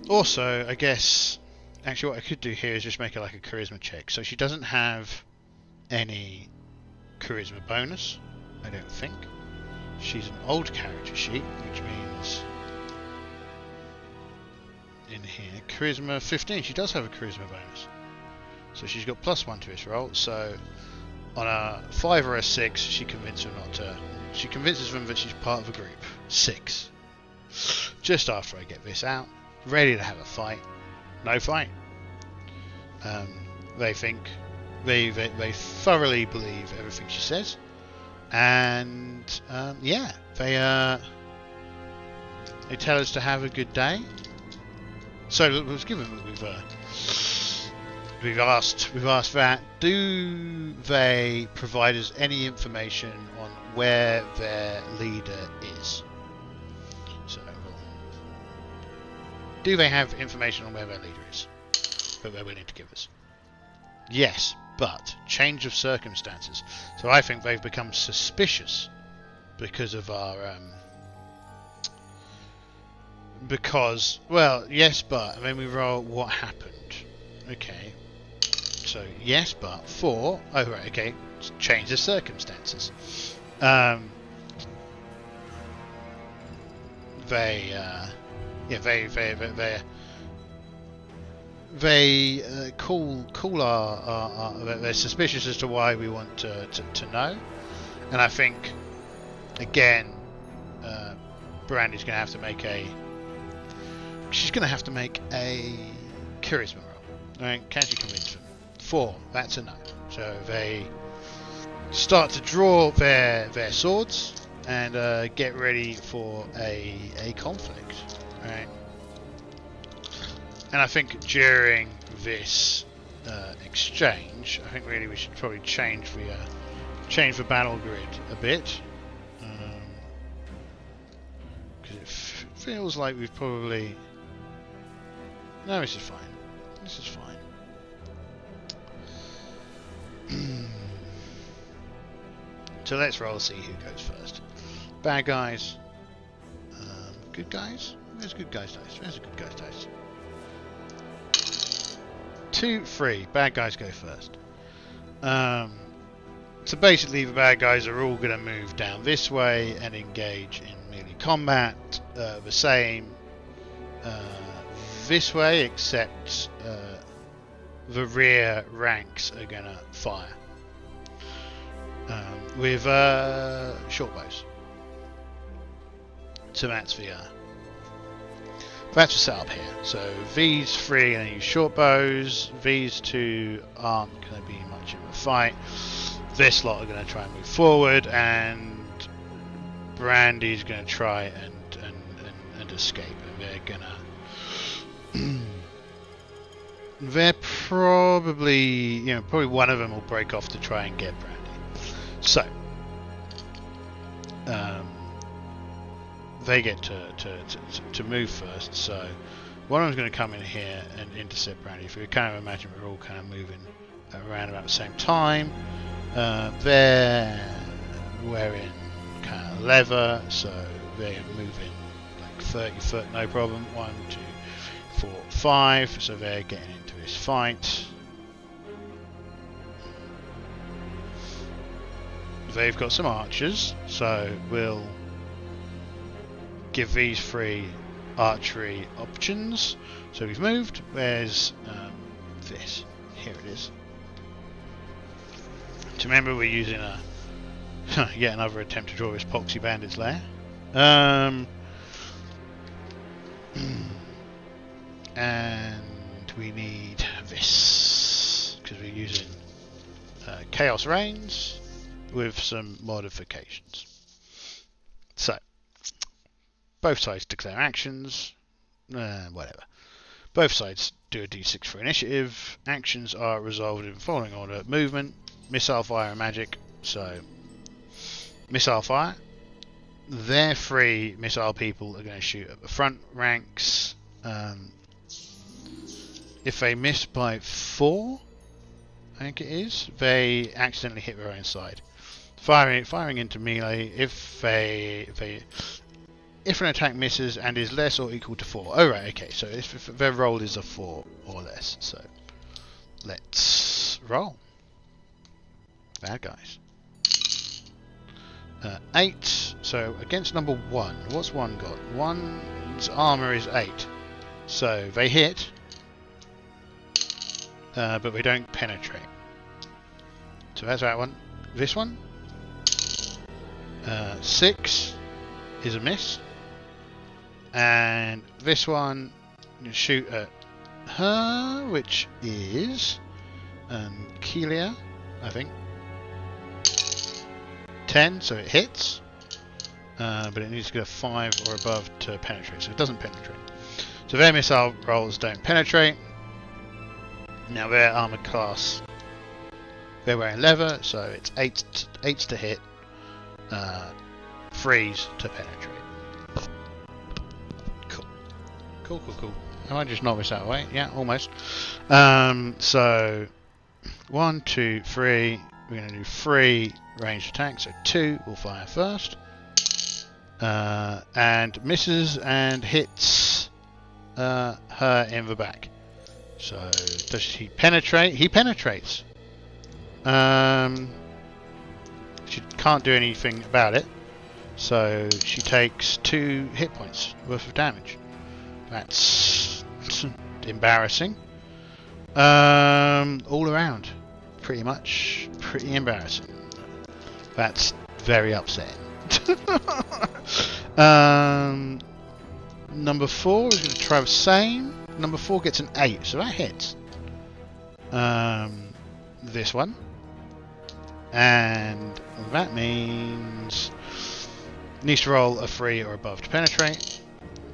Also, I guess, actually what I could do here is just make it like a charisma check. So she doesn't have any charisma bonus, I don't think. She's an old character sheet, which means in here, charisma 15. She does have a charisma bonus. So she's got +1 to this roll. So on a 5 or a 6, she convinces them not to. She convinces them that she's part of a group. 6. Just after I get this out, ready to have a fight. No fight. They think they thoroughly believe everything she says, and yeah, they tell us to have a good day. So it was given we've asked that. Do they provide us any information on where their leader is? So, do they have information on where their leader is that they're willing to give us? Yes, but change of circumstances. So I think they've become suspicious because of our because, well, yes, but, and then we roll what happened. Okay, so yes, but for, oh right, okay, change the circumstances. They call our they're suspicious as to why we want to know, and I think again Brandy's going to have to make a charisma roll. Right? Can she convince them? 4, that's a no. So they start to draw their swords and get ready for a conflict. Right? And I think during this exchange, I think really we should probably change the battle grid a bit, because it feels like we've probably. No, this is fine. This is fine. So let's roll, see who goes first. Bad guys. Good guys. Where's good guys dice? Where's the good guys dice? 2, 3. Bad guys go first. So basically the bad guys are all going to move down this way and engage in melee combat. The same this way, except the rear ranks are gonna fire with short bows. So that's the setup here. So these three are going to use short bows. These two aren't going to be much of a fight. This lot are going to try and move forward, and Brandy's going to try and escape. And they're gonna. They're probably, probably one of them will break off to try and get Brandy. So, they get to move first. So, one of them's going to come in here and intercept Brandy. If you kind of imagine, we're all kind of moving around about the same time. They're wearing kind of leather, so they're moving like 30 foot, no problem. 1, 2, 4, 5. So they're getting into this fight. They've got some archers, so we'll give these three archery options. So we've moved. There's this. Here it is. To remember, we're using a yet another attempt to draw this Poxy Bandit's lair. And we need this because we're using Chaos Reigns with some modifications. So, both sides declare actions, whatever. Both sides do a d6 for initiative. Actions are resolved in the following order: movement, missile fire, and magic. So, missile fire. Their three missile people are going to shoot at the front ranks. If they miss by 4, I think it is, they accidentally hit their own side. Firing into melee if an attack misses and is less or equal to 4. Oh right, okay. So if their roll is a 4 or less, so let's roll. Bad guys. 8. So against number 1, what's 1 got? 1's armor is 8, so they hit, but they don't penetrate. So that's that one. This one. 6 is a miss, and this one you shoot at her, which is Kelia, I think. 10, so it hits, but it needs to get a 5 or above to penetrate, so it doesn't penetrate. So their missile rolls don't penetrate. Now their armor class, they're wearing leather, so it's 8s to hit. 3s to penetrate. Cool. I might just knock this out of the way. Yeah, almost. So 1, 2, 3. We're going to do 3 ranged attacks. So 2 will fire first, and misses and hits her in the back. So does he penetrate? He penetrates. She can't do anything about it, so she takes 2 hit points worth of damage. That's embarrassing. All around, pretty much, pretty embarrassing. That's very upsetting. Number 4 is going to try the same. Number 4 gets an 8, so that hits. This one. And that means needs to roll a 3 or above to penetrate.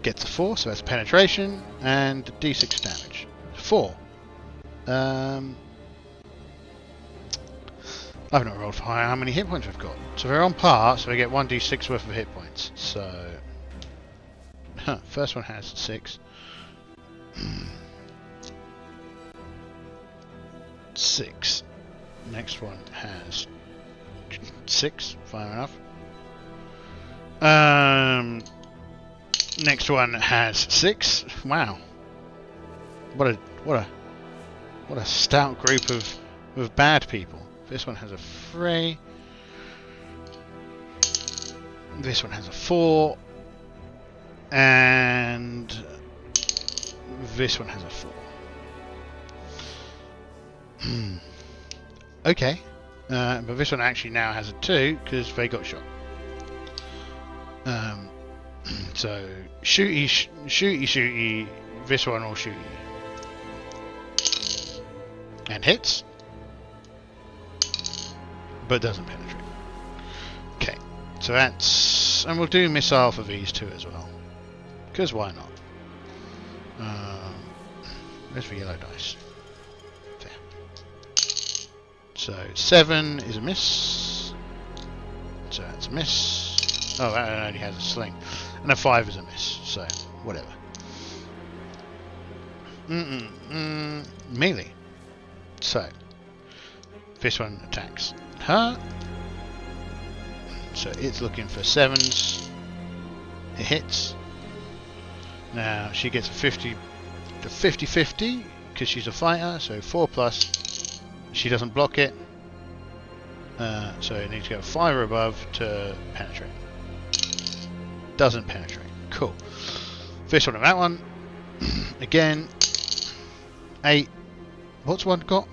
Gets a 4, so that's penetration, and d6 damage. 4. I've not rolled for how many hit points we've got. So we're on par, so we get 1d6 worth of hit points. So, first one has 6. 6. Next one has 6. Fine enough. Next one has 6. Wow. What a stout group of bad people. This one has a 3. This one has a 4. And this one has a 4. Okay. But this one actually now has a 2 because they got shot. So shooty. This one will shoot you. And hits. But doesn't penetrate. Okay. So that's... And we'll do missile for these two as well. Because why not? Where's the yellow dice? There. So 7 is a miss. So that's a miss. Oh, that only has a sling. And a 5 is a miss. So, whatever. Melee. So, this one attacks her. So it's looking for 7s. It hits. Now she gets a 50-50 because she's a fighter. So 4+. She doesn't block it. So it needs to go 5 or above to penetrate. Doesn't penetrate. Cool. This one and that one. Again. 8. What's one got?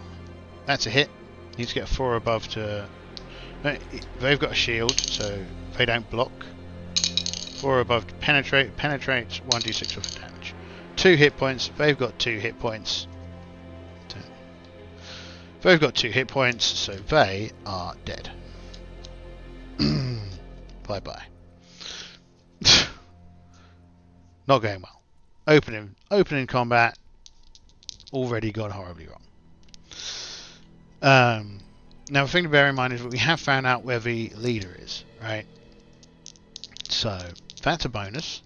That's a hit. Needs to get a 4 or above to... They've got a shield, so they don't block. 4 or above to penetrate. Penetrates 1d6 worth of damage. 2 hit points. They've got 2 hit points. They've got 2 hit points, so they are dead. Bye bye. Not going well. Opening combat already gone horribly wrong. Now the thing to bear in mind is that we have found out where the leader is, right? So that's a bonus.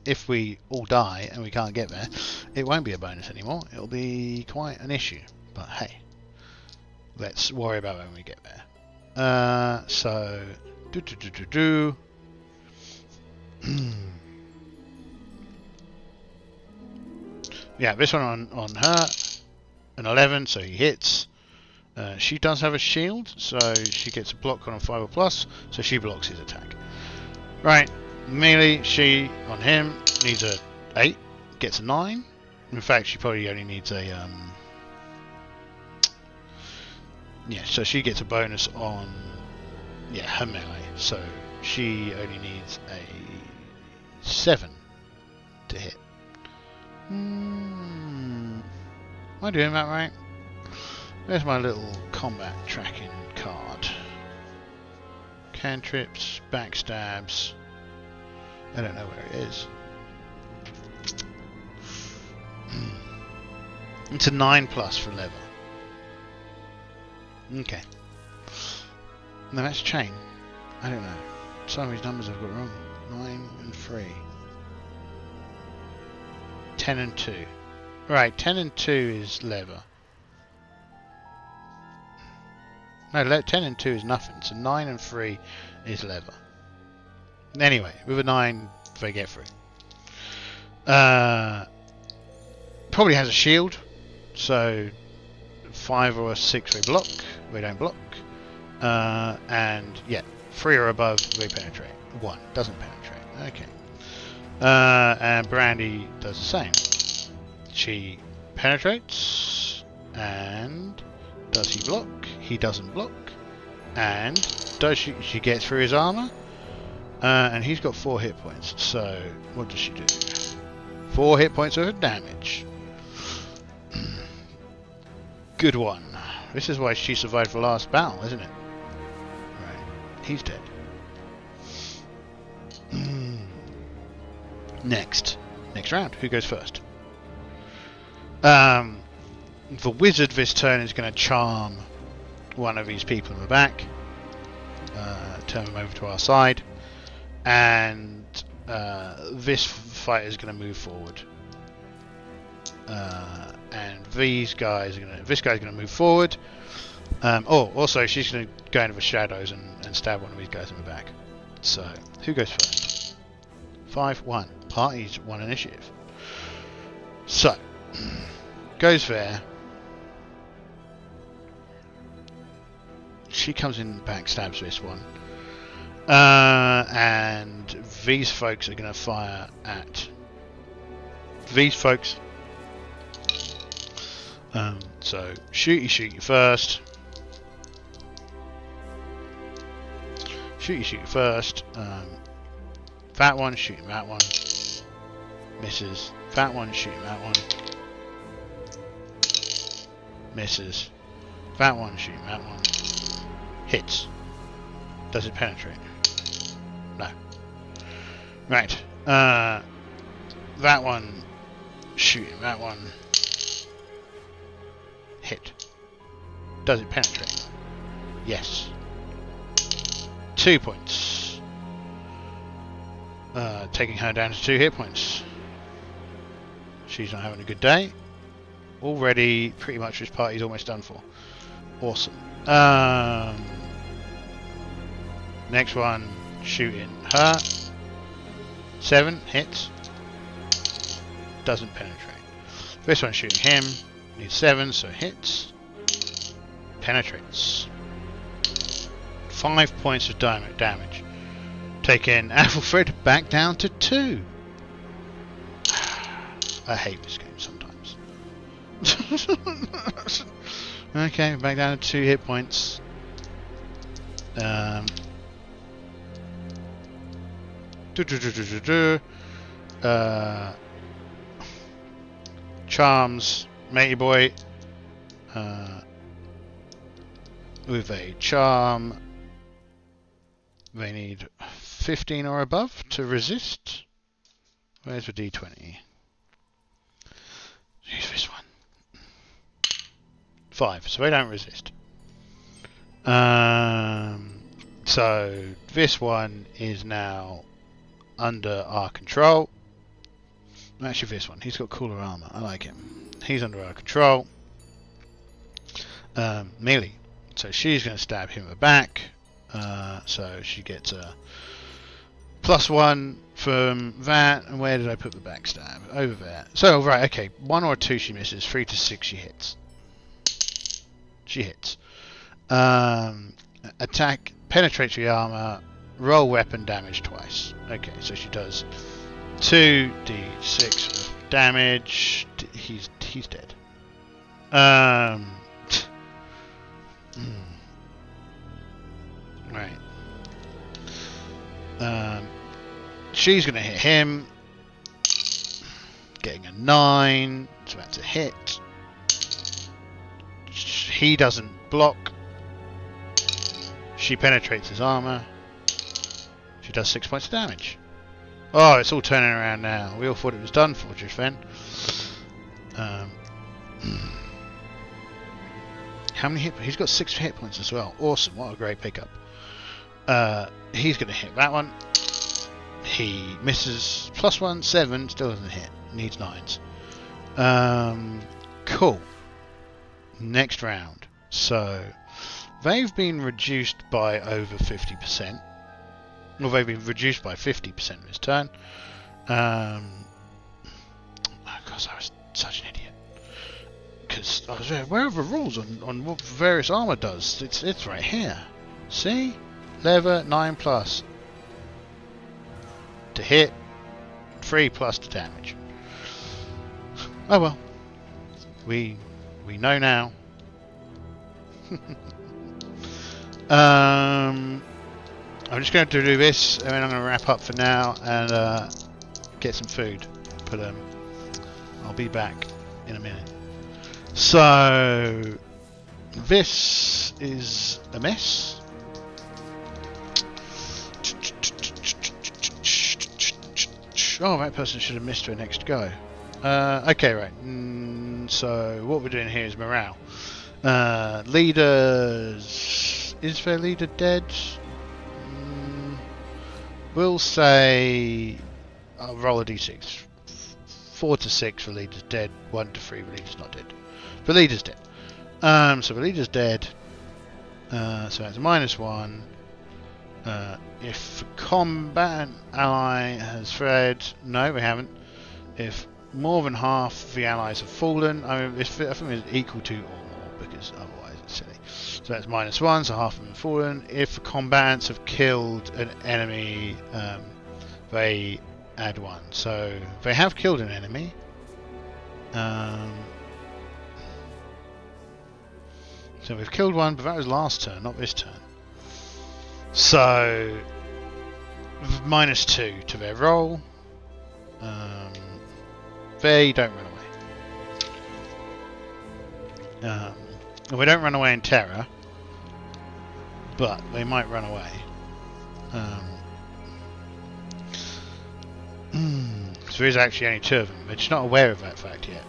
If we all die and we can't get there, it won't be a bonus anymore. It'll be quite an issue. But hey, let's worry about when we get there. So yeah, this one on her, an 11, so he hits. She does have a shield, so she gets a block on a 5 or plus, so she blocks his attack. Right, melee, she on him needs a 8, gets a 9. In fact, she probably only needs a yeah, so she gets a bonus on her melee, so she only needs a 7 to hit. Am I doing that right? There's my little combat tracking card. Cantrips, backstabs. I don't know where it is. It's a 9+ for leather. Okay. No, that's chain. I don't know. Some of these numbers I've got wrong. 9 and 3. 10 and 2. Right, 10 and 2 is leather. No, 10 and 2 is nothing. So 9 and 3 is leather. Anyway, with a 9, they get through. Probably has a shield. So 5 or 6 they block. They don't block. And yeah, 3 or above they penetrate. 1 doesn't penetrate. Okay. And Brandy does the same. She penetrates. And does he block? He doesn't block. And does she gets through his armor? And he's got 4 hit points. So what does she do? 4 hit points worth of damage. Good one. This is why she survived the last battle, isn't it? Right. He's dead. Next round. Who goes first? The wizard this turn is going to charm one of these people in the back. Turn them over to our side. And this fighter is going to move forward. And this guy's going to move forward. Also she's going to go into the shadows and stab one of these guys in the back. So, who goes first? 5-1. Party's won initiative. So, goes there. She comes in and backstabs this one. And these folks are going to fire at these folks. So shooty first. Shooty first. That one, shooting that one. Misses. That one, shooting that one. Misses. That one, shooting that one. Hits. Does it penetrate? No. Right. That one, shooting that one. Hit. Does it penetrate? Yes. 2 points. Taking her down to 2 hit points. She's not having a good day. Already, pretty much this party's almost done for. Awesome. Next one, shooting her. 7 hits. Doesn't penetrate. This one shooting him. Needs 7, so hits. Penetrates. 5 points of damage. Taking Ethelfred back down to 2. I hate this game sometimes. Okay, back down to 2 hit points. Charms, matey boy. With a charm, they need 15 or above to resist. Where's the D20? Use this one. 5, so they don't resist. So this one is now under our control. Actually, this one. He's got cooler armor. I like him. He's under our control. Melee. So she's going to stab him in the back. So she gets a +1 from that. And where did I put the backstab? Over there. So, right, okay. 1 or 2 she misses. 3 to 6 she hits. She hits. Attack. Penetrates the armor. Roll weapon damage twice. Okay, so she does 2d6 of damage. He's dead. Right. She's gonna hit him. Getting a 9, so that's a hit. He doesn't block. She penetrates his armor. She does 6 points of damage. Oh, it's all turning around now. We all thought it was done for just then. How many hit? He's got 6 hit points as well. Awesome! What a great pickup. He's going to hit that one. He misses. +1, 7. Still doesn't hit. Needs 9s. Cool. Next round. So they've been reduced by over 50%. Well, they've been reduced by 50% this turn. Oh, gosh, I was such an idiot. Because I was where are the rules on what various armor does? It's right here. See, leather 9+ to hit, 3+ to damage. Oh well, we know now. I'm just going to do this, and then I'm going to wrap up for now and get some food. But I'll be back in a minute. So this is a mess. Oh, that person should have missed her next go. Okay, right. So what we're doing here is morale. Leaders. Is their leader dead? We'll say I'll roll a d6. 4 to 6 for leader's dead. 1 to 3 for leader's not dead. The leader's dead. So the leader's dead. So that's a -1. If the combatant ally has fled, no, we haven't. If more than half the allies have fallen, I mean, I think it's equal to or more, because otherwise it's silly. So that's -1, so half of them have fallen. If the combatants have killed an enemy, they add 1. So they have killed an enemy. So we've killed one, but that was last turn, not this turn. So -2 to their roll. They don't run away. We don't run away in terror, but they might run away. So there is actually only 2 of them. They're just not aware of that fact yet.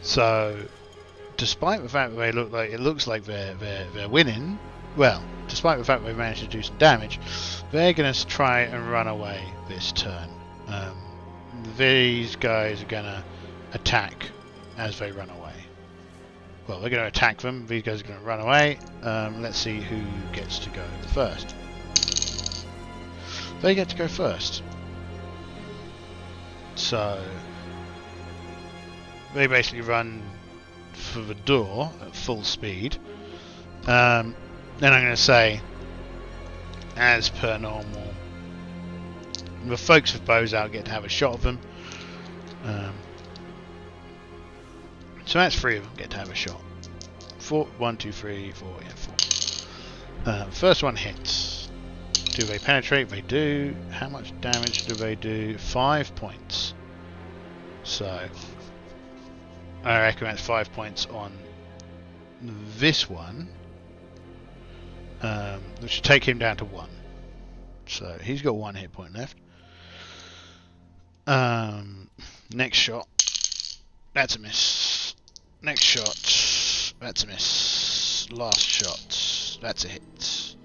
So, despite the fact that they look like they're winning, well, despite the fact that they've managed to do some damage, they're going to try and run away this turn. These guys are going to attack as they run away. Well, they're going to attack them. These guys are going to run away. Let's see who gets to go first. They get to go first. So they basically run for the door at full speed. Then I'm going to say, as per normal, the folks with bows out get to have a shot of them. So that's 3 of them get to have a shot. 4, 1, 2, 3, 4, yeah, 4. First one hits. Do they penetrate? They do. How much damage do they do? 5 points. So I reckon that's 5 points on this one, which should take him down to 1. So he's got 1 hit point left. Next shot. That's a miss. Next shot. That's a miss. Last shot. That's a hit.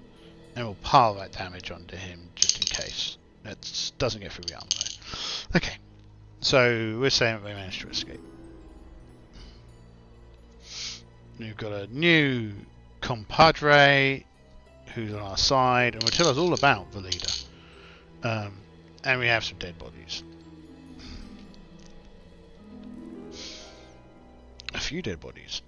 And we'll pile that damage onto him just in case. That doesn't get through the armor though. Okay. So we're saying that they managed to escape. We've got a new compadre who's on our side and will tell us all about the leader. And we have some dead bodies. A few dead bodies.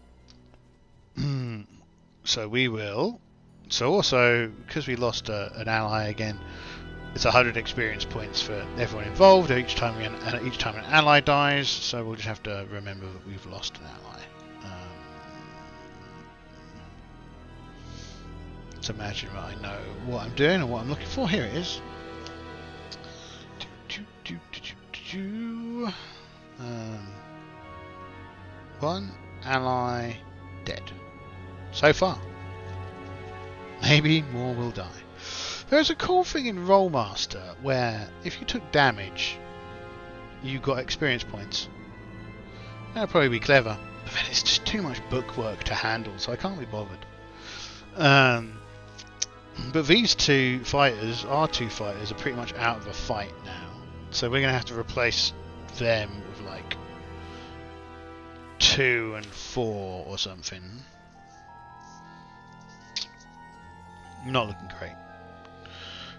So we will. So also, because we lost an ally again, it's 100 experience points for everyone involved each time an ally dies. So we'll just have to remember that we've lost an ally. Let's imagine that I know what I'm doing and what I'm looking for. Here it is. One ally dead. So far. Maybe more will die. There's a cool thing in Rollmaster where if you took damage, you got experience points. That'd probably be clever, but then it's just too much bookwork to handle, so I can't be bothered. But these 2 fighters, our 2 fighters, are pretty much out of the fight now, so we're going to have to replace them with like 2 and 4 or something. Not looking great.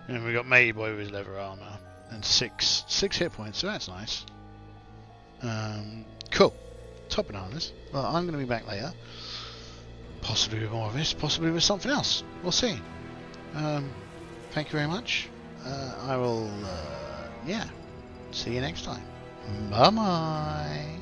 And we got Matey Boy with his leather armor and 6 hit points, so that's nice. Cool. Top bananas. Well, I'm going to be back later. Possibly with more of this, possibly with something else. We'll see. Thank you very much. I will, yeah, see you next time. Bye-bye.